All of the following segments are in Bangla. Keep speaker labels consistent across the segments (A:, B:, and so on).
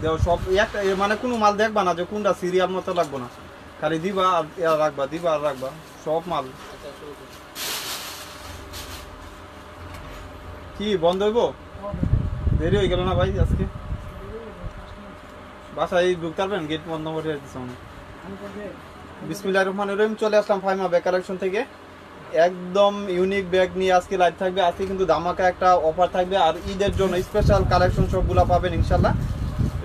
A: দেও সব একটা মানে কোনো মাল দেখবা না যে কোনটা সিরিয়াল মতো লাগবে না, খালি দিবা আর রাখবা, দিবা আর রাখবা, সব মাল। কি বন্ধ হইব? দেরি হয়ে গেল না ভাই আজকে? বাসায় ঢুকতে পারবেন? গেট বন্ধ করে দিচ্ছে মনে। বিসমিল্লাহির রহমানির রহিম। চলে আসলাম ফাইমা ব্যাগ কালেকশন থেকে একদম ইউনিক ব্যাগ নিয়ে আজকে লাইভ থাকবে। আজকে কিন্তু ধামাকা একটা অফার থাকবে আর ঈদের জন্য স্পেশাল কালেকশন সবগুলো পাবেন ইনশাল্লাহ।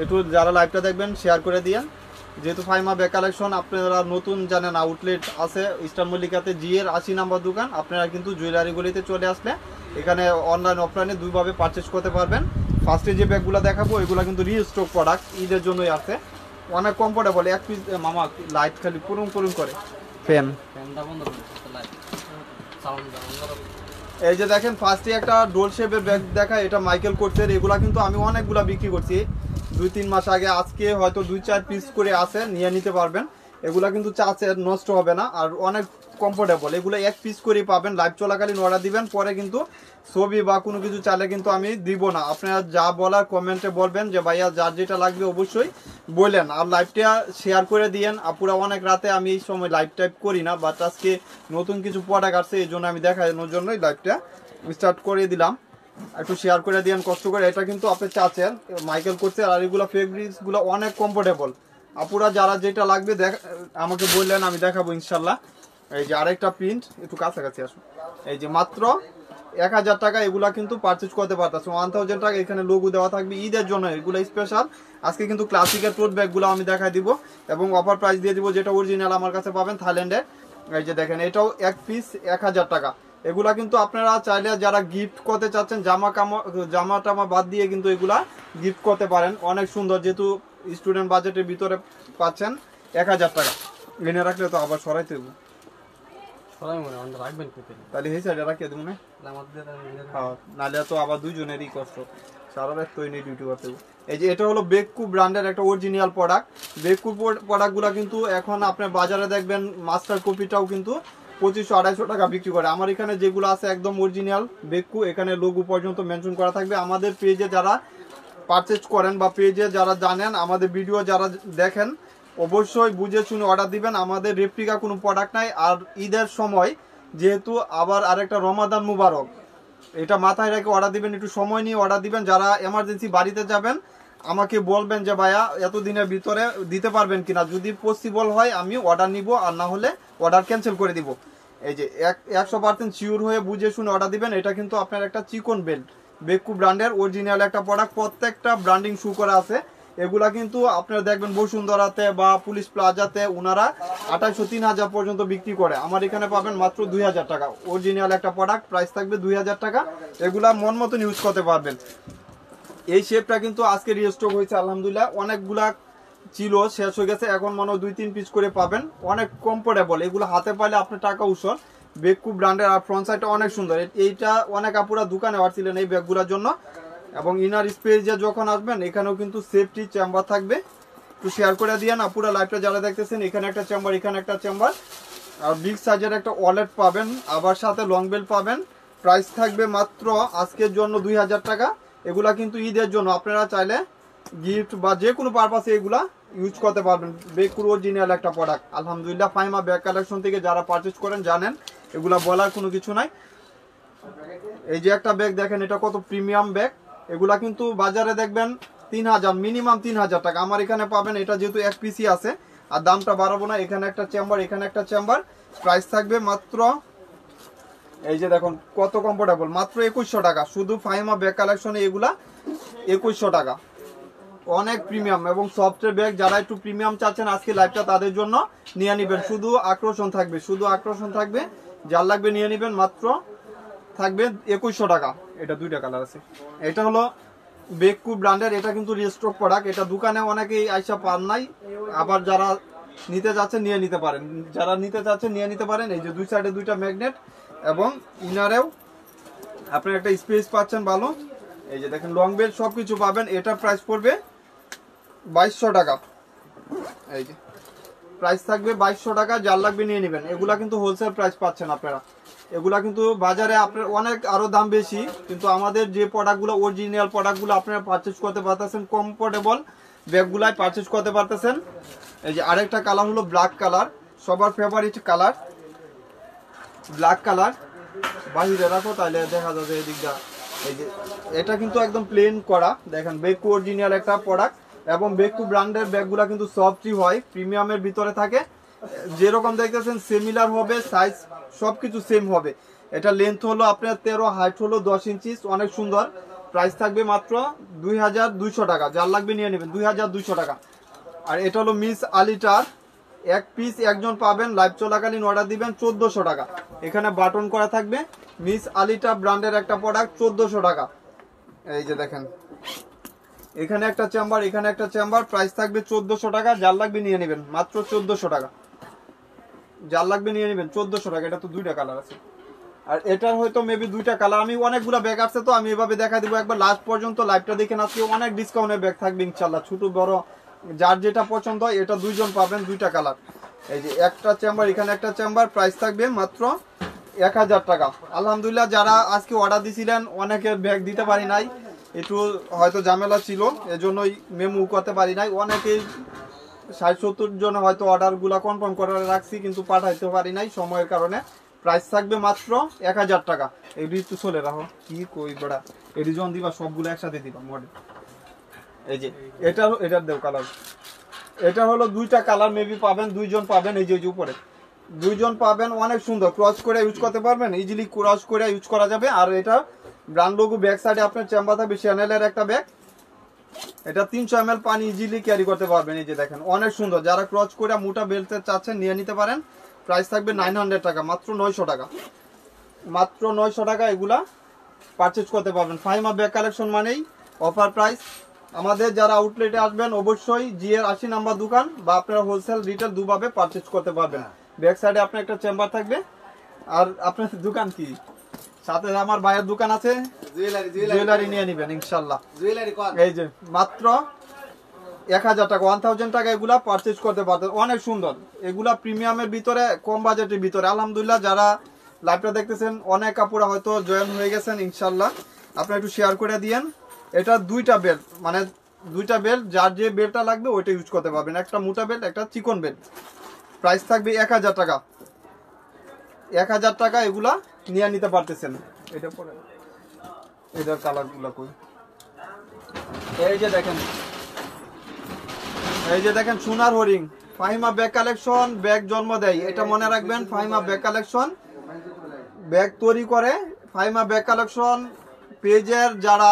A: একটু যারা লাইভটা দেখবেন শেয়ার করে দিয়েন। যেহেতু ফাইমা ব্যাগ কালেকশন আপনারা নতুন জানেন, আউটলেট আছে ইস্টার্ন মল্লিকাতে জি এর 80 নম্বর দোকান। আপনারা কিন্তু জুয়েলারিগুলিতে চলে আসলে এখানে অনলাইন অফলাইনে দুইভাবে পারচেস করতে পারবেন। ফার্স্টে যে ব্যাগগুলো দেখাবো এগুলো কিন্তু রিস্টক প্রোডাক্ট, ঈদের জন্যই আছে। অনেক কমফোর্টেবল, এক পিস মামা লাইট খালি পুরুম পুরুম করে ফ্যান। এই যে দেখেন ফার্স্টে একটা ডোল শেপের ব্যাগ দেখা, এটা মাইকেল কোর্সের। এগুলা কিন্তু আমি অনেকগুলা বিক্রি করছি 2-3 মাস আগে। আজকে হয়তো 2-4 পিস করে আছে, নিয়ে নিতে পারবেন। এগুলা কিন্তু চাচের নষ্ট হবে না আর অনেক কমফোর্টেবল। এগুলো এক পিস করে পাবেন। লাইভ চলাকালীন অর্ডার দিবেন, পরে কিন্তু ছবি বা কোনো কিছু চাইলে কিন্তু আমি দিব না। আপনারা যা বলার কমেন্টে বলবেন যে ভাইয়া যার যেটা লাগবে অবশ্যই বললেন। আর লাইভটা শেয়ার করে দিয়েন। আপুরা অনেক রাতে আমি এই সময় লাইভ টাইপ করি না, বাট আজকে নতুন কিছু প্রোডাক্ট আসছে এই জন্য আমি দেখানোর জন্যই লাইভটা স্টার্ট করে দিলাম। একটু শেয়ার করে দিয়েন কষ্ট করে। এটা কিন্তু আপনি চাচ্ছেন মাইকেল করছে আর এগুলো ফেব্রিক্সগুলো অনেক কমফোর্টেবল। আপুরা যারা যেটা লাগবে আমাকে বললেন, আমি দেখাবো ইনশাল্লাহ। এই যে আরেকটা প্রিন্ট, একটু কাছাকাছি আসুন। এই যে মাত্র 1000 টাকা এগুলা কিন্তু পারচেজ করতে পারতেছে। 1000 টাকা এখানে লোগো দেওয়া থাকবে ঈদের জন্য, এগুলো স্পেশাল। আজকে কিন্তু ক্লাসিকের টোট ব্যাগগুলো আমি দেখাই দিব এবং অফার প্রাইস দিয়ে দিব, যেটা অরিজিনাল আমার কাছে পাবেন থাইল্যান্ডে। এই যে দেখেন এটাও এক পিস 1000 টাকা। এগুলা কিন্তু আপনারা চাইলে যারা গিফট করতে চাচ্ছেন জামা টামা বাদ দিয়ে কিন্তু এগুলা গিফট করতে পারেন। অনেক সুন্দর, যেহেতু স্টুডেন্ট বাজেটের ভিতরে পাচ্ছেন 1000 টাকা। এনে রাখলে তো আবার সরাইতে হবে, তাহলে এই সাইডে রাখিয়ে দেবো না, নাহলে তো আবার দুইজনেরই কষ্ট, সারা রাত তো এনে ডিউটি করতে হবে। এই যে এটা হলো বেককু ব্র্যান্ডের একটা অরিজিনাল প্রোডাক্ট। বেককু প্রোডাক্টগুলো কিন্তু এখন আপনার বাজারে দেখবেন মাস্টার কপিটাও কিন্তু 2500-250 টাকা বিক্রি করে। আমার এখানে যেগুলো আছে একদম অরিজিনাল বেককু, এখানে লোগো পর্যন্ত মেনশন করা থাকবে। আমাদের পেজে যারা পারচেজ করেন বা পেজে যারা জানেন, আমাদের ভিডিও যারা দেখেন, অবশ্যই বুঝে শুনে অর্ডার দিবেন। আমাদের রেপ্লিকা কোনো প্রোডাক্ট নাই। আর ঈদের সময় যেহেতু আবার আরেকটা রমাদান মুবারক, এটা মাথায় রেখে অর্ডার দিবেন, একটু সময় নিয়ে অর্ডার দিবেন। যারা এমার্জেন্সি বাড়িতে যাবেন আমাকে বলবেন যে ভাইয়া এতদিনের ভিতরে দিতে পারবেন কিনা, যদি পসিবল হয় আমি অর্ডার নিব, আর না হলে অর্ডার ক্যান্সেল করে দিব। এই যে 100% শিওর হয়ে বুঝে শুনে অর্ডার দিবেন। এটা কিন্তু আপনার একটা চিকন বেল্ট, বেককু ব্র্যান্ডের অরিজিনাল একটা প্রোডাক্ট, প্রত্যেকটা ব্র্যান্ডিং শু করা আছে। এগুলা কিন্তু আপনারা দেখবেন বসুন্ধরাতে বা পুলিশ প্লাজাতে ওনারা 2800-3000 পর্যন্ত বিক্রি করে। আমার এখানে পাবেন মাত্র 2000 টাকা। অরিজিনাল একটা প্রোডাক্ট, প্রাইস থাকবে 2000 টাকা। এগুলা মন মতন ইউজ করতে পারবেন। এই শেপটা কিন্তু আজকে রিস্টক হয়েছে আলহামদুলিল্লাহ। অনেকগুলা ছিল, শেষ হয়ে গেছে, এখন মনে হয় 2-3 পিস করে পাবেন। অনেক কমফোর্টেবল, এগুলো হাতে পাইলে আপনার টাকা উসর। বেককু ব্র্যান্ডের আর ফ্রন্ট সাইডটা অনেক সুন্দর। এইটা অনেক আপুরা দোকানে আসছিলেন এই ব্যাগগুলোর জন্য। এবং ইনার স্পেসে যখন আসবেন এখানেও কিন্তু সেফটি চেম্বার থাকবে। একটু শেয়ার করে দিয়ে না পুরো লাইভটা যারা দেখতেছেন, এখানে একটা চেম্বার, এখানে একটা চেম্বার, আর বিগ সাইজের একটা ওয়ালেট পাবেন, আবার সাথে লং বেল্ট পাবেন। প্রাইস থাকবে মাত্র আজকের জন্য 2000 টাকা। এগুলা কিন্তু ঈদের জন্য, আপনারা চাইলে গিফট বা যে কোনো পারপাসে এগুলা ইউজ করতে পারবেন। বেককুর অরিজিনাল একটা প্রোডাক্ট আলহামদুলিল্লাহ। ফাইমা ব্যাগ কালেকশন থেকে যারা পারচেজ করেন জানেন, এগুলা বলার কোনো কিছু নাই। এই যে একটা ব্যাগ দেখেন, এটা কত প্রিমিয়াম ব্যাগ। এগুলা কিন্তু বাজারে দেখবেন 3000, মিনিমাম 3000 টাকা। আমার এখানে পাবেন, এটা যেহেতু এক পিসি আছে আর দামটা বাড়াবো না। এখানে একটা চেম্বার, এখানে একটা চেম্বার, প্রাইস থাকবে মাত্র, এই যে দেখুন কত কমফোর্টেবল, মাত্র 2100 টাকা। শুধু ফাইমা ব্যাগ কালেকশনে এগুলা 2100 টাকা। অনেক প্রিমিয়াম এবং সফটের ব্যাগ। যারা একটু প্রিমিয়াম চাচ্ছেন আজকে লাইভটা তাদের জন্য নিয়ে নিবেন। শুধু আকর্ষণ থাকবে, শুধু আকর্ষণ থাকবে, যার লাগবে নিয়ে নিবেন। মাত্র থাকবে 2100 টাকা। এটা দুইটা কালার আছে। এটা হলো বেককু ব্র্যান্ডের, এটা কিন্তু রিস্টক প্রোডাক্ট। এটা দোকানে অনেকেই আইসা পান নাই, আবার যারা নিতে যাচ্ছেন নিয়ে নিতে পারেন, যারা নিতে চাচ্ছেন নিয়ে নিতে পারেন। এই যে দুই সাইডে দুইটা ম্যাগনেট এবং ইনারেও আপনার একটা স্পেস পাচ্ছেন ভালো। এই যে দেখেন লং বেল্ট সবকিছু পাবেন। এটা প্রাইস পড়বে 2200 টাকা। এই যে প্রাইস থাকবে 2200 টাকা, যার লাগবে নিয়ে নেবেন। এগুলা কিন্তু হোলসেল প্রাইস পাচ্ছেন আপনারা। এগুলা কিন্তু বাজারে আপনার অনেক আরো দাম বেশি, কিন্তু আমাদের যে প্রোডাক্টগুলো অরিজিনাল প্রোডাক্টগুলো আপনারা পারচেজ করতে পারতেছেন, কমফোর্টেবল ব্যাগগুলাই পারচেজ করতে পারতেছেন। এই যে আরেকটা কালার হলো ব্ল্যাক কালার, সবার ফেভারিট কালার ব্ল্যাক কালার। বাহিরে রাখো তাহলে দেখা যাবে এই দিকটা। এই যে এটা কিন্তু একদম প্লেন করা, দেখেন বেকু অরিজিনাল একটা প্রোডাক্ট, এবং বেকু ব্র্যান্ডের ব্যাগগুলো কিন্তু সফটই হয়, প্রিমিয়ামের ভিতরে থাকে। যেরকম দেখতেছেন সিমিলার হবে, সাইজ সবকিছু সেম হবে। এটা লেন্থ হলো আপনার 13, হাইট হলো 10 ইঞ্চি, অনেক সুন্দর। প্রাইস থাকবে মাত্র 2200 টাকা, যার লাগবে নিয়ে নেবেন 2200 টাকা। আর এটা হলো মিস আলিটার, এক পিস একজন পাবেন, লাইভ চলাকালীন অর্ডার দিবেন 1400 টাকা। এখানে বাটন করা থাকবে, মিস আলিটা ব্র্যান্ডের একটা প্রোডাক্ট 1400 টাকা। এই যে দেখেন এখানে একটা চেম্বার, এখানে একটা চেম্বার, প্রাইস থাকবে 1400 টাকা, যার লাগবে নিয়ে নেবেন মাত্র 1400 টাকা, যার লাগবে নিয়ে নেবেন 1400 টাকা। এটা তো দুইটা কালার আছে, আর এটার হয়তো মেবি দুইটা কালার। আমি অনেকগুলো ব্যাগ আছে তো আমি এভাবে দেখা দিব, একবার লাস্ট পর্যন্ত লাইভটা দেখেন। আজকে অনেক ডিসকাউন্টের ব্যাগ থাকবে ইনশাল্লাহ, ছোট বড় যার যেটা পছন্দ হয়। এটা দুইজন পাবেন, দুইটা কালার। এই যে একটা চেম্বার, এখানে একটা চেম্বার, প্রাইস থাকবে মাত্র 1000 টাকা। আলহামদুলিল্লাহ যারা আজকে অর্ডার দিয়েছিলেন অনেকে ব্যাগ দিতে পারি নাই, একটু হয়তো ঝামেলা ছিল, এজন্যই মেমু করতে পারি নাই। অনেকেই 60-70 জন হয়তো অর্ডারগুলো কনফার্ম করে রাখছি, কিন্তু পাঠাইতে পারি নাই সময়ের কারণে। প্রাইস থাকবে মাত্র 1000 টাকা। এই একটু চলে রাখো, কি কই বড়া এটি জন দিবা, সবগুলো একসাথে দিবা মডেল। এই যে এটার দেও কালার, এটা হলো দুইটা কালার মেবি পাবেন, দুইজন পাবেন। এই যে উপরে দুইজন পাবেন, অনেক সুন্দর, ক্রস করে ইউজ করতে পারবেন, ইজিলি ক্রস করে ইউজ করা যাবে। আর এটা ব্র্যান্ড লোগো, ব্যাক সাইডে আপনার চেম্বার থাকবে শ্যানেলের একটা ব্যাগ। এটা 300 ml পানি ইজিলি ক্যারি করতে পারবেন। এই যে দেখেন অনেক সুন্দর, যারা ক্রস করে মোটা বেল্টের চাচ্ছেন নিয়ে নিতে পারেন। প্রাইস থাকবে 900 টাকা, মাত্র 900 টাকা, মাত্র 900 টাকা। এগুলা পারচেজ করতে পারবেন। ফাহিমা ব্যাগ কালেকশন মানেই অফার প্রাইস। আমাদের যারা আউটলেটে আসবেন অবশ্যই জিএর 80 নাম্বার দোকান বা আপনারা হোলসেল রিটেল দুভাবে পারচেজ করতে পারবেন। ব্যাক সাইডে আপনার একটা চেম্বার থাকবে। আর আপনার দোকান কি, সাথে আমার ভাইয়ের দোকান আছে, জুয়েলারি নিয়ে নেবেন ইনশাল্লাহ। এই যে মাত্র 1000 টাকা, 1000 টাকা এগুলা পারচেজ করতে পারতেন। অনেক সুন্দর, এগুলা প্রিমিয়ামের ভিতরে, কম বাজেটের ভিতরে। আলহামদুলিল্লাহ যারা লাইভটা দেখতেছেন অনেক কাপড়া হয়তো জয়েন হয়ে গেছেন ইনশাল্লাহ, আপনারা একটু শেয়ার করে দিয়েন। এটা দুইটা বেল্ট, মানে দুইটা বেল্ট, যার যে বেল্টটা লাগবে ওইটা ইউজ করতে পারবেন। একটা মোটা বেল্ট, একটা চিকন বেল্ট। প্রাইস থাকবে 1000 টাকা, 1000 টাকা এগুলা নিয়ে নিতে পারতেছেন। এটা পরে এটার কালারগুলো কই, এই যে দেখেন, এই যে দেখেন সোনার হরিং। ফাহিমা ব্যাগ কালেকশন, ব্যাগ জন্ম দেয়, এটা মনে রাখবেন। ফাহিমা ব্যাগ কালেকশন ব্যাগ তৈরি করে। ফাহিমা ব্যাগ কালেকশন পেজের যারা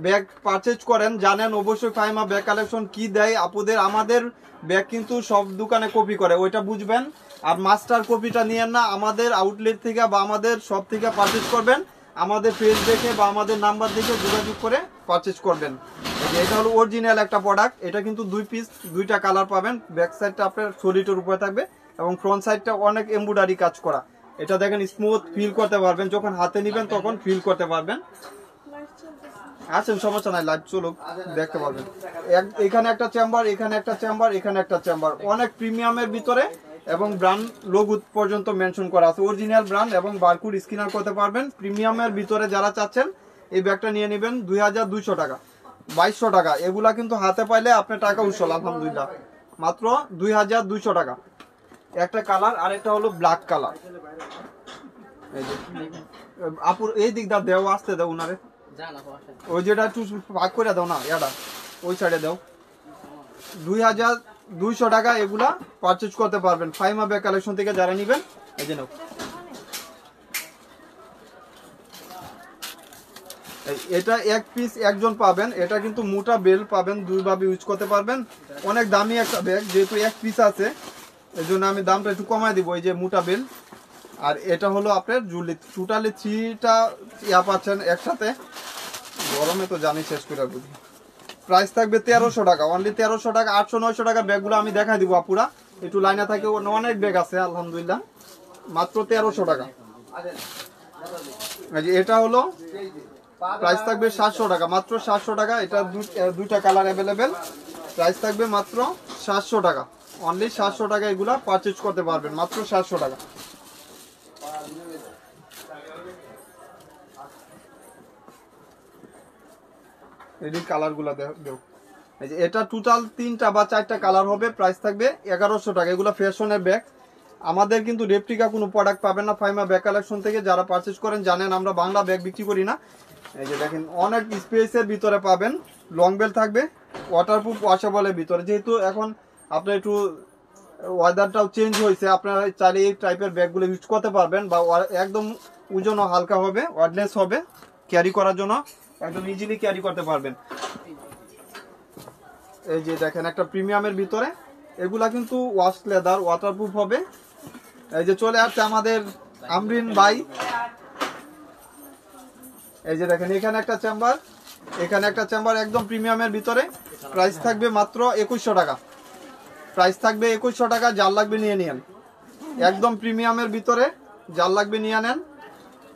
A: ব্যাগ পারচেজ করেন জানেন অবশ্যই ফাহিমা ব্যাগ কালেকশন কি দেয় আপুদের। আমাদের ব্যাগ কিন্তু সব দোকানে কপি করে, ওইটা বুঝবেন। আর মাস্টার কপিটা নিয়েন না, আমাদের আউটলেট থেকে বা আমাদের শপ থেকে পারচেজ করবেন। আমাদের পেজ দেখে বা আমাদের নাম্বার দেখে যোগাযোগ করে পারচেজ করবেন। এটা হলো অরিজিনাল একটা প্রোডাক্ট। এটা কিন্তু 2 পিস, দুইটা কালার পাবেন। ব্যাক সাইডটা আপনার সলিডের উপরে থাকবে এবং ফ্রন্ট সাইডটা অনেক এমব্রয়ডারি কাজ করা। এটা দেখেন স্মুথ ফিল করতে পারবেন, যখন হাতে নিবেন তখন ফিল করতে পারবেন। আছেন সমস্যা নাই, লাইভ চলুক, দেখতে পারবেন। এখানে একটা চেম্বার, এখানে একটা চেম্বার, এখানে একটা চেম্বার, অনেক প্রিমিয়ামের ভিতরে এবং ব্র্যান্ড লোগো পর্যন্ত মেনশন করা আছে। অরিজিনাল ব্র্যান্ড এবং বারকোড স্ক্যানার করতে পারবেন। প্রিমিয়ামের ভিতরে যারা চাচ্ছেন এই ব্যাগটা নিয়ে নেবেন 2200 টাকা, 2200 টাকা। এগুলা কিন্তু হাতে পাইলে আপনার টাকা উৎসল আলহামদুলিল্লাহ, মাত্র 2200 টাকা। একটা কালার, আর একটা হলো ব্ল্যাক কালার। এই যে আপুর এই দিকটা দেও, আসতে দাও উনারে, ওই যেটা একটু ভাগ করে দাও না, এটা ওই সাইডে দাও। 2200 টাকা এগুলা পারচেজ করতে পারবেন ফাহিমা ব্যাগ কালেকশন থেকে যারা নিবেন। এই যে নাও, এটা এক পিস একজন পাবেন। এটা কিন্তু মোটা বেল পাবেন, দুইভাবে ইউজ করতে পারবেন। অনেক দামি একটা ব্যাগ, যেহেতু এক পিস আছে এই জন্য আমি দামটা একটু কমাই দিব। এই যে মোটা বেল, আর এটা হলো আপনার জুলি, টোটালি 3টা ইয়া পাচ্ছেন একসাথে। গরমে তো জানি শেষ করে বুঝি। প্রাইস থাকবে 1300 টাকা, অনলি 1300 টাকা। 800-900 টাকা ব্যাগগুলো আমি দেখাই দিব আপুরা, একটু লাইনে থাকে, অনেক ব্যাগ আছে আলহামদুলিল্লাহ। মাত্র 1300 টাকা। এটা হলো প্রাইস থাকবে 700 টাকা, মাত্র 700 টাকা। এটা দুইটা কালার অ্যাভেলেবেল। প্রাইস থাকবে মাত্র 700 টাকা, অনলি 700 টাকা এগুলা পারচেজ করতে পারবেন, মাত্র 700 টাকা। এদিক কালারগুলো দেও। এই যে এটা টোটাল 3টা বা 4টা কালার হবে, প্রাইস থাকবে 1100 টাকা। এগুলো ফ্যাশনের ব্যাগ, আমাদের কিন্তু রেপ্লিকা কোনো প্রোডাক্ট পাবেন না ফাইমা ব্যাগ কালেকশন থেকে। যারা পারচেজ করেন জানেন আমরা বাংলা ব্যাগ বিক্রি করি না। এই যে দেখেন অনেক স্পেসের ভিতরে পাবেন, লং বেল থাকবে, ওয়াটারপ্রুফ ওয়াশেবলের ভিতরে। যেহেতু এখন আপনার একটু ওয়েদারটাও চেঞ্জ হয়েছে, আপনারা চাইলে এই টাইপের ব্যাগগুলো ইউজ করতে পারবেন, বা একদম ওজনও হালকা হবে, ওয়ার্ডলেস হবে, ক্যারি করার জন্য একদম ইজিলি ক্যারি করতে পারবেন। এই যে দেখেন একটা প্রিমিয়ামের ভিতরে, এগুলা কিন্তু ওয়াশ লেদার, ওয়াটারপ্রুফ হবে। এই যে চলে আসছে আমাদের আমরিন ভাই, এই যে দেখেন এখানে একটা চেম্বার, এখানে একটা চেম্বার একদম প্রিমিয়ামের ভিতরে। প্রাইস থাকবে মাত্র 2100 টাকা। প্রাইস থাকবে 2100 টাকা। যার লাগবে নিয়ে নিন, একদম প্রিমিয়ামের ভিতরে, যার লাগবে নিয়ে নেন।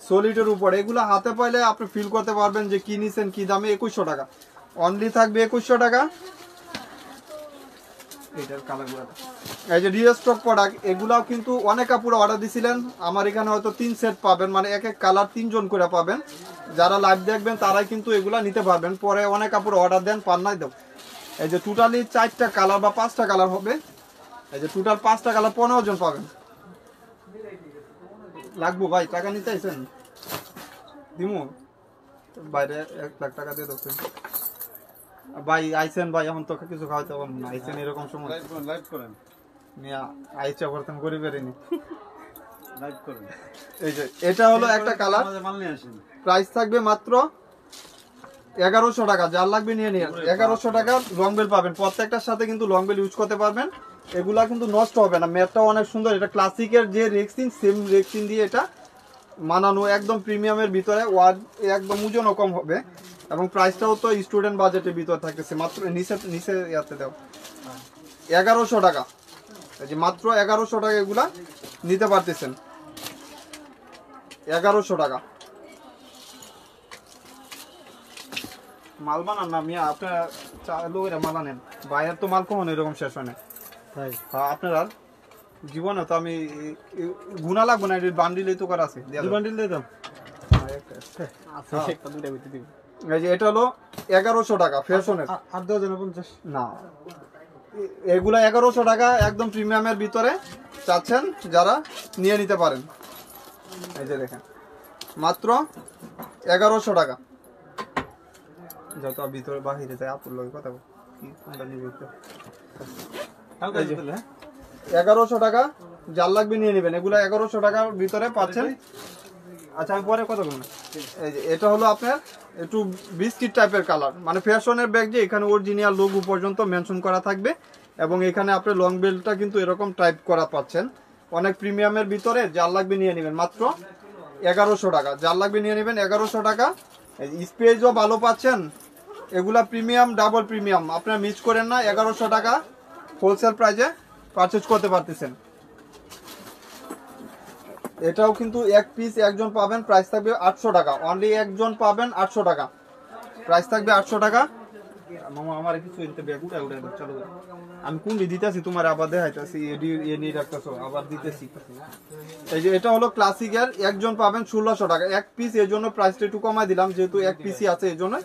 A: সলিডের উপরে এগুলো হাতে পাইলে আপনি ফিল করতে পারবেন যে কি নিছেন কি দামে। 2100 টাকা অনলি থাকবে, 2100 টাকা। এই যে রিস্টক প্রোডাক্ট, এগুলাও কিন্তু অনেক কাপড় অর্ডার দিছিলেন, আমার এখানে হয়তো 3 সেট পাবেন, মানে এক এক কালার 3 জন করে পাবেন। যারা লাইভ দেখবেন তারাই কিন্তু এগুলা নিতে পারবেন, পরে অনেক কাপড় অর্ডার দেন পান নাই দেব। এই যে টোটালি 4টা কালার বা 5টা কালার হবে। এই যে টোটাল 5টা কালার 15 জন পাবেন। লাগবো ভাই, টাকা নিতে আইছেন দিমু, বাইরে 1 লাখ টাকা দিয়ে দেবেন ভাই। আইছেন ভাই, এখন তো কিছু খাওয়াতে পারবো না, আইছেন এরকম সময় লাইভ করেন মিয়া, আইচা করতেন করি পারিনি লাইভ করেন। এই যে এটা হলো একটা কালার, মাল নিয়ে আসেন। প্রাইস থাকবে মাত্র 1100 টাকা। যার লাগবে নিয়ে নিন, 1100 টাকা। লং বেল পাবেন, প্রত্যেকটার সাথে কিন্তু লং বেল ইউজ করতে পারবেন। এগুলা কিন্তু নষ্ট হবে না, ম্যাটটাও অনেক সুন্দর। এটা ক্লাসিকের যে রেক্সিন, সেম রেক্সিন দিয়ে এটা মানানো, একদম প্রিমিয়ামের ভিতরে, ওয়ার্ড একদম ওজনও কম হবে, এবং প্রাইসটাও তো স্টুডেন্ট বাজেটের ভিতরে থাকতেছে। মাত্র নিচে ইয়াতে দাও 1100 টাকা। এই যে মাত্র 1100 টাকা এগুলা নিতে পারতেছেন, 1100 টাকা। মাল বানান না মিয়া, আপনার লোকেরা মাল আনেন, বাইরের তো মাল কখনো এরকম শেষ হয় না। হ্যাঁ আপনার আর জীবনে তো আমি গুণা লাগবো না, বান্ডিলেই তো করা আছে, বান্ডিল দিয়ে দাও। এটা হলো 1100 টাকা ফ্যাশনের। আর 2050 না, এগুলা 1100 টাকা একদম প্রিমিয়ামের ভিতরে চাচ্ছেন যারা নিয়ে নিতে পারেন। এই যে দেখেন মাত্র 1100 টাকা। যত ভিতরে বাহিরে যায় আপুর লগে কথা কি কোনটা নিবে, 1100 টাকা। যার লাগবে নিয়ে নেবেন, এগুলা 1100 টাকার ভিতরে পাচ্ছেন। আচ্ছা আমি পরে কথা বলবো। এই যে এটা হলো আপনার একটু বিস্কিট টাইপের কালার, মানে ফ্যাশনের ব্যাগ, যে এখানে অরিজিনাল লোগো পর্যন্ত মেনশন করা থাকবে, এবং এখানে আপনার লং বেল্টটা কিন্তু এরকম টাইপ করা পাচ্ছেন, অনেক প্রিমিয়ামের ভিতরে। যার লাগবে নিয়ে নেবেন মাত্র 1100 টাকা। যার লাগবে নিয়ে নেবেন 1100 টাকা। স্পেসও ভালো পাচ্ছেন, এগুলা প্রিমিয়াম, ডাবল প্রিমিয়াম, আপনারা মিস করেন না। 1100 টাকা হোলসেল প্রাইসে পারচেজ করতে পারতেছেন। এটাও কিন্তু এক পিস একজন পাবেন, প্রাইস থাকবে 800 টাকা। অনলি একজন পাবেন 800 টাকা, প্রাইস থাকবে 800 টাকা। মামা আমার কিছু ব্যাগ উঠে চলো, আমি কোনটি দিতেছি তোমার, আবার দেখাইতেছি এ নিয়ে রাখতেছো, আবার দিতেছি। এই যে এটা হলো ক্লাসিকের, একজন পাবেন 1600 টাকা এক পিস। এর জন্য প্রাইসটা একটু কমাই দিলাম, যেহেতু এক পিসই আছে, এই জন্য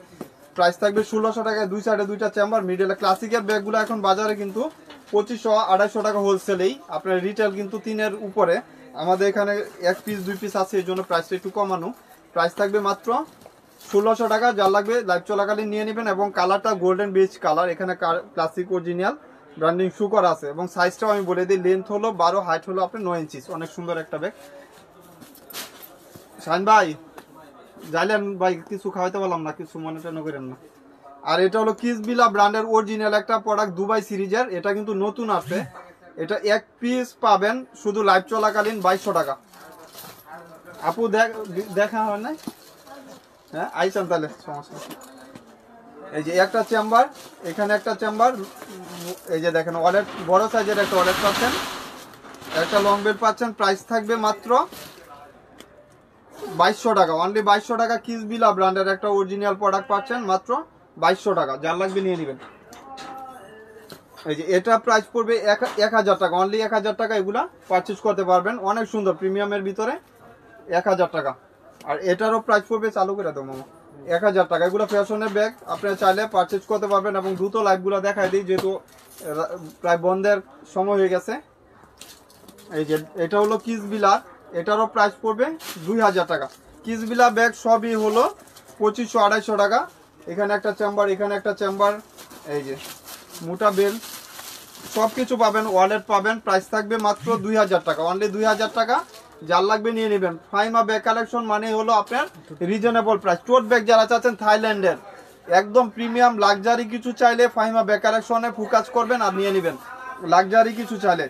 A: প্রাইস থাকবে 1600 টাকায়। দুই সাইডে দুইটা চেম্বার, মিডলে ক্লাসিকের ব্যাগগুলো এখন বাজারে কিন্তু 2500-2800 টাকা হোলসেলেই, আপনার রিটেল কিন্তু 3-এর উপরে। আমাদের এখানে এক পিস 2 পিস আছে, এই জন্য প্রাইসটা একটু কমানো। প্রাইস থাকবে মাত্র 1600 টাকা। যার লাগবে লাইভ চলাকালীন নিয়ে নেবেন, এবং কালারটা গোল্ডেন বেজ কালার। এখানে ক্লাসিক অরিজিনাল ব্র্যান্ডিং শু করা আছে, এবং সাইজটাও আমি বলে দিই, লেন্থ হলো 12, হাইট হলো আপনার 9 ইঞ্চি। অনেক সুন্দর একটা ব্যাগ। শাহিন ভাই যাইলেন ভাই, কিছু খাওয়াইতে পারলাম না, কিছু মনে টনে করেন না। আর এটা হলো কিসবিলা ব্র্যান্ডের অরিজিনাল একটা প্রোডাক্ট, দুবাই সিরিজের। এটা কিন্তু নতুন আছে, এটা এক পিস পাবেন শুধু লাইভ চলাকালীন 2200 টাকা। আপু দেখা হয় না, হ্যাঁ আইসান তাহলে সমস্যা। এই যে একটা চেম্বার, এখানে একটা চেম্বার, এই যে দেখেন ওয়ালেট, বড় সাইজের একটা ওয়ালেট পাচ্ছেন, একটা লং বেল পাচ্ছেন। প্রাইস থাকবে মাত্র 2200 টাকা। অনলি 2200 টাকা। কিসবিলা ব্র্যান্ডের একটা অরিজিনাল প্রোডাক্ট পাচ্ছেন মাত্র 2200 টাকা। যার লাগবে নিয়ে নেবেন। এই যে এটা প্রাইস পড়বে 1000 টাকা। অনলি 1000 টাকা এগুলা পারচেজ করতে পারবেন, অনেক সুন্দর প্রিমিয়ামের ভিতরে, 1000 টাকা। আর এটারও প্রাইস পড়বে, চালু করে দাও মামা, 1000 টাকা। এগুলো ফ্যাশনের ব্যাগ, আপনারা চাইলে পারচেজ করতে পারবেন। এবং দ্রুত লাইভগুলো দেখাই দিই যেহেতু প্রায় বন্ধের সময় হয়ে গেছে। এই যে এটা হলো কিসবিলা, এটারও প্রাইস পড়বে 2000 টাকা। কিসবিলা ব্যাগ সবই হলো 2500-2800 টাকা। এখানে একটা চেম্বার, এখানে একটা চেম্বার, এই যে মোটা বেল সব কিছু পাবেন, ওয়ালেট পাবেন। প্রাইস থাকবে মাত্র 2000 টাকা, অনলি 2000 টাকা। যার লাগবে নিয়ে নেবেন। ফাইমা ব্যাগ কালেকশন মানে হলো আপনার রিজনেবল প্রাইস। টোট ব্যাগ যারা চাচ্ছেন থাইল্যান্ডের একদম প্রিমিয়াম লাক্সারি কিছু চাইলে ফাইমা ব্যাগ কালেকশনে ফোকাস করবেন আর নিয়ে নেবেন। লাক্সারি কিছু চাইলে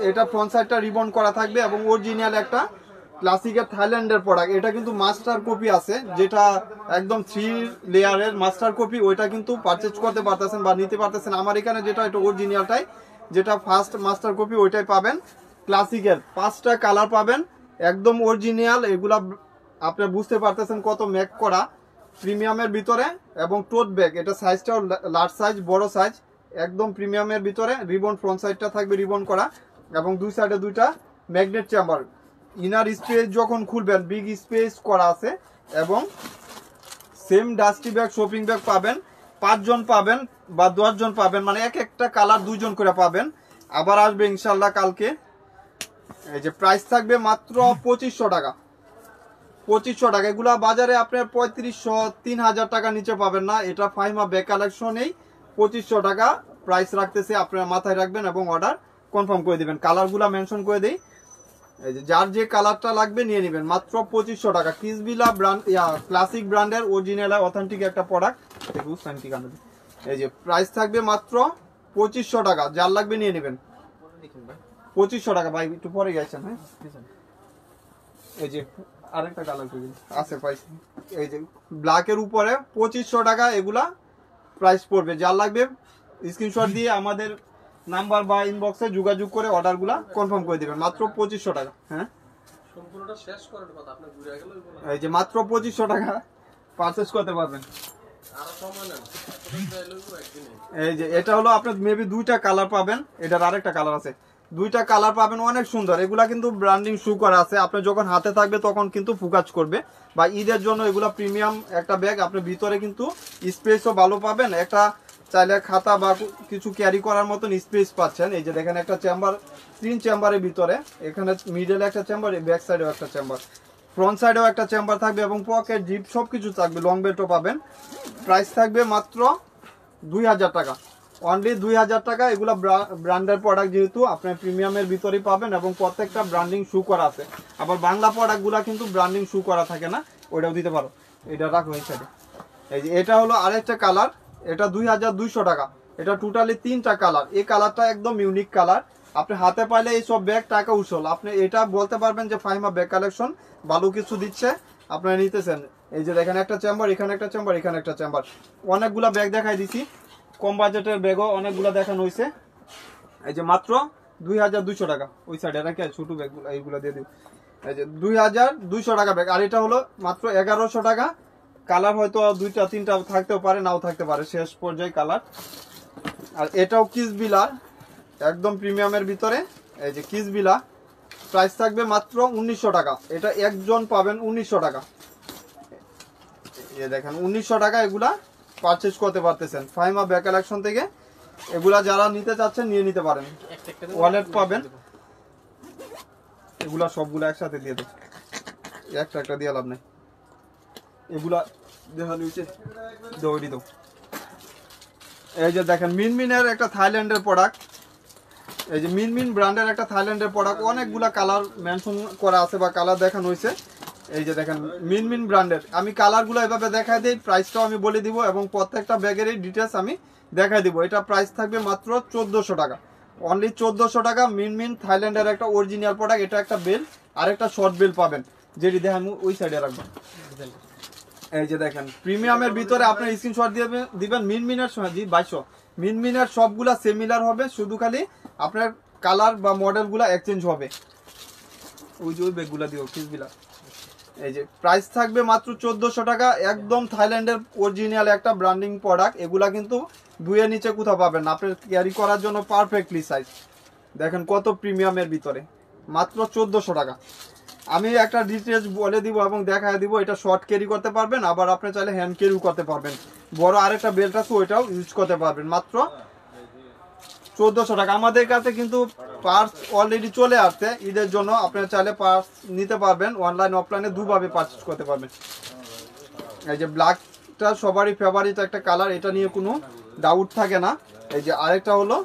A: এটা ফ্রন্ট সাইডটা রিবন করা থাকবে এবং অরিজিনাল একটা ক্লাসিকের থাইল্যান্ডের প্রোডাক্ট। এটা কিন্তু মাস্টার কপি আছে, যেটা একদম 3 লেয়ারের মাস্টার কপি, ওইটা কিন্তু পারচেজ করতে পারতেছেন বা নিতে পারতেছেন। আমার এখানে যেটা এটা অরিজিনালটাই, যেটা ফার্স্ট মাস্টার কপি ওইটাই পাবেন। ক্লাসিকের 5টা কালার পাবেন, একদম অরিজিনাল। এগুলা আপনি বুঝতে পারতেছেন কত মেক করা প্রিমিয়ামের ভিতরে। এবং টোট ব্যাগ, এটা সাইজটাও লার্জ সাইজ, বড় সাইজ, একদম প্রিমিয়ামের ভিতরে। রিবন ফ্রন্ট সাইডটা থাকবে রিবন করা এবং দুই সাইডে দুইটা ম্যাগনেট চেম্বার। ইনার স্পেস যখন খুলবেন বিগ স্পেস করা আছে। এবং same dusty bag shopping bag পাবেন, 5 জন পাবেন বা 10 জন পাবেন, মানে এক একটা কালার 2 জন করে পাবেন। আবার আসবে ইনশাল্লাহ কালকে। এই যে প্রাইস থাকবে মাত্র 2500 টাকা, 2500 টাকা। এগুলা বাজারে আপনার 3500-3000 টাকা নিচে পাবেন না। এটা ফাইমা ব্যাগ কালেকশনেই 2500 টাকা প্রাইস রাখতেছে, আপনারা মাথায় রাখবেন এবং অর্ডার কনফার্ম করে দিবেন। কালারগুলা মেনশন করে দেই, এই যে যার যে কালারটা লাগবে নিয়ে নেবেন। মাত্র 2500 টাকা। কিসবিলা ব্র্যান্ড, ক্লাসিক ব্র্যান্ডের অরিজিনাল অথেন্টিক একটা প্রোডাক্ট। এই যে প্রাইস থাকবে মাত্র 2500 টাকা, যার লাগবে নিয়ে নেবেন। 2500 টাকা ভাই, একটু পরে গেছেন। হ্যাঁ, এই যে আরেকটা কালার আছে পাইছি, এই যে ব্ল্যাকের উপরে 2500 টাকা এগুলা প্রাইস পড়বে। যার লাগবে স্ক্রিনশট দিয়ে আমাদের নাম্বার বা ইনবক্সে যোগাযোগ করে অর্ডারগুলা কনফার্ম করে দিবেন। মাত্র 2500 টাকা। হ্যাঁ, সম্পূর্ণটা শেষ করার কথা, আপনি ঘুরে গেল। এই যে মাত্র 2500 টাকা পারচেজ করতে পারবেন। এই যে এটা হলো আপনার মেবি 2টা কালার পাবেন, এটার আরেকটা কালার আছে, 2টা কালার পাবেন, অনেক সুন্দর। এগুলা কিন্তু ব্র্যান্ডিং শু করা আছে, আপনি যখন হাতে থাকবে তখন কিন্তু ফোকাস করবে। বা ঈদের জন্য এগুলা প্রিমিয়াম একটা ব্যাগ। আপনি ভিতরে কিন্তু স্পেসও ভালো পাবেন, একটা চাইলে খাতা বা কিছু ক্যারি করার মতন স্পেস পাচ্ছেন। এই যে দেখেন একটা চেম্বার, 3 চেম্বারের ভিতরে, এখানে মিডলে একটা চেম্বার, ব্যাক সাইডেও একটা চেম্বার, ফ্রন্ট সাইডেও একটা চেম্বার থাকবে এবং পকেট জিপ সবকিছু থাকবে। লং বেল্টও পাবেন। প্রাইস থাকবে মাত্র 2000 টাকা, অনলি 2000 টাকা। এগুলো ব্র্যান্ডের প্রোডাক্ট, যেহেতু আপনার প্রিমিয়ামের ভিতরেই পাবেন এবং প্রত্যেকটা ব্র্যান্ডিং শু করা আছে। আবার বাংলা প্রোডাক্টগুলো কিন্তু ব্র্যান্ডিং শু করা থাকে না, ওইটাও দিতে পারো। এটা রাখো এই সাইডে। এই যে এটা হলো আরেকটা কালার, এটা 2200 টাকা। এটা টোটালি 3টা কালার। এই কালারটা একদম ইউনিক কালার। আপনি হাতে পাইলে এই সব ব্যাগ টাকা উসল। আপনি এটা বলতে পারবেন যে ফাইমা ব্যাগ কালেকশন ভালো কিছু দিচ্ছে, আপনারা নিতেছেন। এই যে দেখেন একটা চেম্বার, এখানে একটা চেম্বার, এখানে একটা চেম্বার। অনেকগুলা ব্যাগ দেখাই দিছি, কম বাজেটের ব্যাগও অনেকগুলা দেখানো হয়েছে। এই যে মাত্র 2200 টাকা। ওই সাইডে রাখি ছোট ব্যাগগুলো, এইগুলো দিয়ে দিই। এই যে 2200 টাকা ব্যাগ। আর এটা হলো মাত্র 1100 টাকা। কালার হয়তো 2টা 3টা থাকতেও পারে, নাও থাকতে পারে, শেষ পর্যায়ে কালার। আর এটাও কিসবিলা, একদম প্রিমিয়ামের ভিতরে। এই যে কিসবিলা, প্রাইস থাকবে মাত্র 1900 টাকা। এটা একজন পাবেন 1900 টাকা। এই দেখেন 1900 টাকা এগুলা পারচেজ করতে পারতেছেন ফাইমা ব্যাগ কালেকশন থেকে। এগুলা যারা নিতে চাচ্ছেন নিয়ে নিতে পারেন। ওয়ালেট পাবেন, এগুলা সবগুলো একসাথে দিয়ে দেব, একটা একটা দিয়ে লাভ নেই। এগুলা দেখা নিচে দৌড়ি দাও। এই যে দেখেন মিনমিনের একটা থাইল্যান্ডের প্রোডাক্ট। এই যে মিনমিন ব্র্যান্ডের একটা থাইল্যান্ডের প্রোডাক্ট, অনেকগুলা কালার মেনশন করা আছে বা কালার দেখানো হয়েছে। এই যে দেখেন মিনমিন ব্র্যান্ডের, আমি কালারগুলো এভাবে দেখাই দিই, প্রাইসটাও আমি বলে দিব এবং প্রত্যেকটা ব্যাগেরই ডিটেলস আমি দেখাই দিব। এটা প্রাইস থাকবে মাত্র 1400 টাকা, অনলি 1400 টাকা। মিনমিন থাইল্যান্ডের একটা অরিজিনাল প্রোডাক্ট। এটা একটা বেল আর একটা শর্ট বেল পাবেন, যেটি দেখেন ওই সাইডে রাখবেন। এই যে দেখেন প্রিমিয়ামের ভিতরে আপনার স্ক্রিনশট দিবেন। মিনমিনের 2200, মিনমিনের সবগুলা সিমিলার হবে, শুধু খালি আপনার কালার বা মডেলগুলা এক্সচেঞ্জ হবে। ওই যে ওই ব্যাগগুলা দিও কিসবিলা। এই যে প্রাইস থাকবে মাত্র 1400 টাকা। একদম থাইল্যান্ডের অরিজিনাল একটা ব্র্যান্ডিং প্রোডাক্ট। এগুলা কিন্তু 2 এর নিচে কোথাও পাবেন না, আপনার ক্যারি করার জন্য পারফেক্টলি সাইজ। দেখেন কত প্রিমিয়ামের ভিতরে, মাত্র 1400 টাকা। আমি একটা ডিটেলস বলে দিব এবং দেখায় দিব, এটা শর্ট ক্যারি করতে পারবেন, আবার আপনি চাইলে হ্যান্ড ক্যারিও করতে পারবেন। বড় আরেকটা বেল্ট আছে ওইটাও ইউজ করতে পারবেন মাত্র 1400 টাকা। আমাদের কাছে কিন্তু পার্স অলরেডি চলে আসছে ঈদের জন্য, আপনারা চাইলে পার্স নিতে পারবেন, অনলাইন অফলাইনে দুভাবে পারচেজ করতে পারবেন। এই যে ব্ল্যাকটা সবারই ফেভারিট একটা কালার, এটা নিয়ে কোনো ডাউট থাকে না। এই যে আরেকটা হলো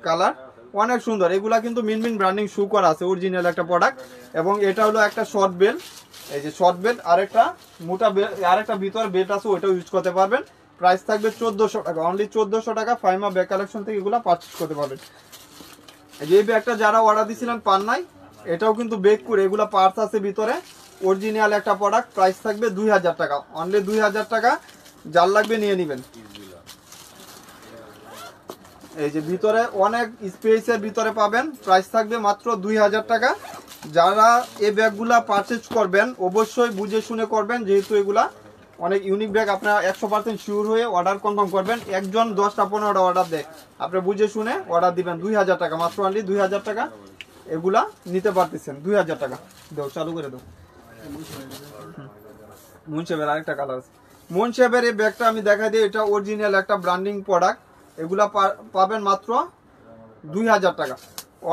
A: কালার, অনেক সুন্দর। এগুলা কিন্তু মিনমিন ব্র্যান্ডিং শু করা আছে, অরিজিনাল একটা প্রোডাক্ট। এবং এটা হলো একটা শর্ট বেল্ট, এই যে শর্ট বেল্ট, আরেকটা মোটা বেল্ট, আরেকটা ভিতর বেল্ট আছে ওইটাও ইউজ করতে পারবেন। প্রাইস থাকবে 1400 টাকা, অনলি 1400 টাকা। ফাইমা ব্যাগ কালেকশন থেকে এগুলো পারচেজ করতে পারবেন। এই ব্যাগটা যারা অর্ডার দিয়েছিলেন পান নাই, এটাও কিন্তু বেক করে, এগুলো পার্টস আছে ভিতরে, অরিজিনাল একটা প্রোডাক্ট। প্রাইস থাকবে 2000 টাকা, অনলি 2000 টাকা। যার লাগবে নিয়ে নেবেন। এই যে ভিতরে অনেক স্পেসের ভিতরে পাবেন, প্রাইস থাকবে মাত্র 2000 টাকা। যারা এই ব্যাগগুলা পারচেজ করবেন অবশ্যই বুঝে শুনে করবেন, যেহেতু এগুলা অনেক ইউনিক ব্যাগ। আপনারা 100% শিওর হয়ে অর্ডার কনফার্ম করবেন। একজন 10টা 15টা অর্ডার দেয়, আপনি বুঝে শুনে অর্ডার দিবেন। 2000 টাকা মাত্র, অনলি 2000 টাকা এগুলা নিতে পারতেছেন। 2000 টাকা দাও, চালু করে দাও। মুনশেবের আরেকটা কালার আছে। মুনশেবের এই ব্যাগটা আমি দেখাই দিই, এটা অরিজিনাল একটা ব্র্যান্ডিং প্রোডাক্ট। এগুলা পাবেন মাত্র 2000 টাকা,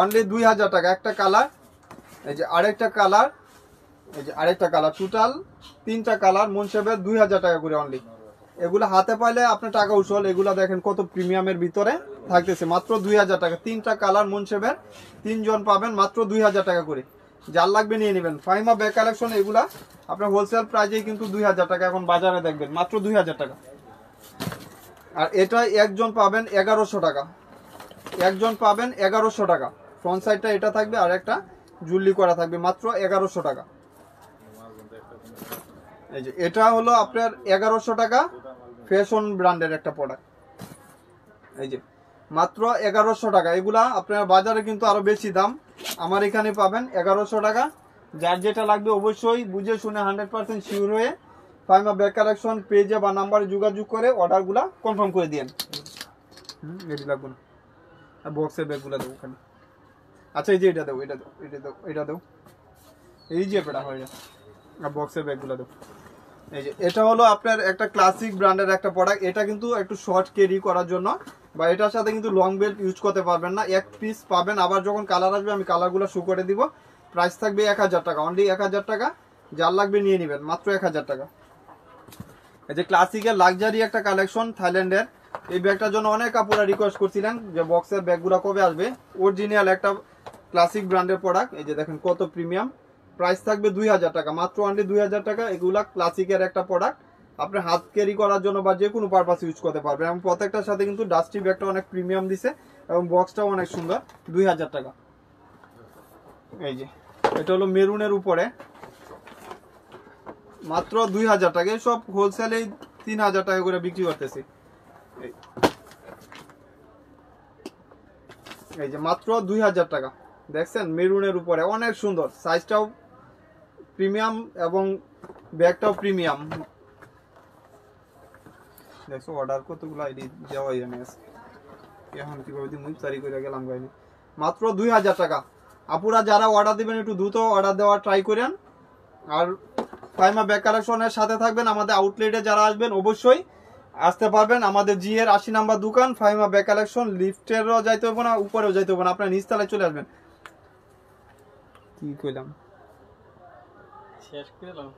A: অনলি 2000 টাকা। একটা কালার, এই যে আরেকটা কালার, এই যে আরেকটা কালার, টোটাল 3টা কালার মুনশেবের 2000 টাকা করে অনলি। এগুলা হাতে পাইলে আপনার টাকা উসল। এগুলা দেখেন কত প্রিমিয়ামের ভিতরে থাকতেছে, মাত্র 2000 টাকা। 3টা কালার মুনশেবের, 3 জন পাবেন মাত্র 2000 টাকা করে। যার লাগবে নিয়ে নেবেন। ফাইমা ব্যাগ কালেকশন এগুলা আপনার হোলসেল প্রাইজেই কিন্তু 2000 টাকা এখন বাজারে দেখবেন, মাত্র 2000 টাকা। আর এটা একজন পাবেন 1100 টাকা, একজন পাবেন 1100 টাকা। ফ্রন্ট সাইডটা এটা থাকবে, আর একটা জুলি করা থাকবে, মাত্র 1100 টাকা। এই যে এটা হলো আপনার 1100 টাকা, ফ্যাশন ব্র্যান্ডের একটা প্রোডাক্ট। এই যে মাত্র 1100 টাকা। এগুলা আপনার বাজারে কিন্তু আরো বেশি দাম, আমার এখানে পাবেন 1100 টাকা। যার যেটা লাগবে অবশ্যই বুঝে শুনে 100% শিওর হয়ে ফাইমা ব্যাগ কালেকশন পেজে বা নাম্বারে যোগাযোগ করে অর্ডারগুলা কনফার্ম করে দিয়েন। এটি লাগবে না, আর বক্সের ব্যাগগুলো দেবো ওখানে। আচ্ছা এই যে এটা দেবো, এটা দেবো, এটা দেবো, এটা দেবো, এই যে পেটা হয়ে যায়। আর বক্সের ব্যাগগুলো দেবো। এই যে এটা হলো আপনার একটা ক্লাসিক ব্র্যান্ডের একটা প্রোডাক্ট। এটা কিন্তু একটু শর্ট ক্যারি করার জন্য, বা এটার সাথে কিন্তু লং বেল্ট ইউজ করতে পারবেন না। এক পিস পাবেন, আবার যখন কালার আসবে আমি কালারগুলো শো করে দিব। প্রাইস থাকবে 1000 টাকা, অনলি 1000 টাকা। যার লাগবে নিয়ে নেবেন, মাত্র 1000 টাকা। এই যে ক্লাসিকের লাক্সারি একটা কালেকশন থাইল্যান্ডের। এই ব্যাগটার জন্য অনেক আপুরা রিকোয়েস্ট করছিলেন যে বক্সের ব্যাগগুলো কবে আসবে। অরিজিনাল একটা ক্লাসিক ব্র্যান্ডের প্রোডাক্ট। এই যে দেখেন কত প্রিমিয়াম। প্রাইস থাকবে 2000 টাকা, মাত্র অনলি 2000 টাকা। এগুলা ক্লাসিকের একটা প্রোডাক্ট, আপনি হাত ক্যারি করার জন্য বা যে কোনো পারপাস ইউজ করতে পারবেন। এবং প্রত্যেকটার সাথে কিন্তু ডাস্টি ব্যাগটা অনেক প্রিমিয়াম দিছে, এবং বক্সটাও অনেক সুন্দর। 2000 টাকা। এই যে এটা হলো মেরুনের উপরে, মাত্র 2000 টাকা। সব হোলসেলে 3000 টাকা করে বিক্রি করতেছি। এই যে মাত্র 2000 টাকা। দেখছেন মেরুনের উপরে অনেক সুন্দর, সাইজটাও প্রিমিয়াম এবং ব্যাগটাও প্রিমিয়াম। দেখছো অর্ডার কতগুলো আইডি দেওয়া জানে আছে, এখন কিভাবে দিই মুই তারি করে গেলাম গাইনি। মাত্র 2000 টাকা। আপুরা যারা অর্ডার দিবেন একটু দ্রুত অর্ডার দেওয়ার ট্রাই করেন। আর ফাইমা ব্যাগ কালেকশনের সাথে থাকবেন। আমাদের আউটলেটে যারা আসবেন অবশ্যই আসতে পারবেন। আমাদের জি এর 80 নাম্বার দোকান, ফাইমা ব্যাগ কালেকশন। লিফটেরও যাইতে হবে না, উপরেও যাইতে হবে না, আপনার নিচতলায় চলে আসবেন। কি কইলাম শেষ করলাম।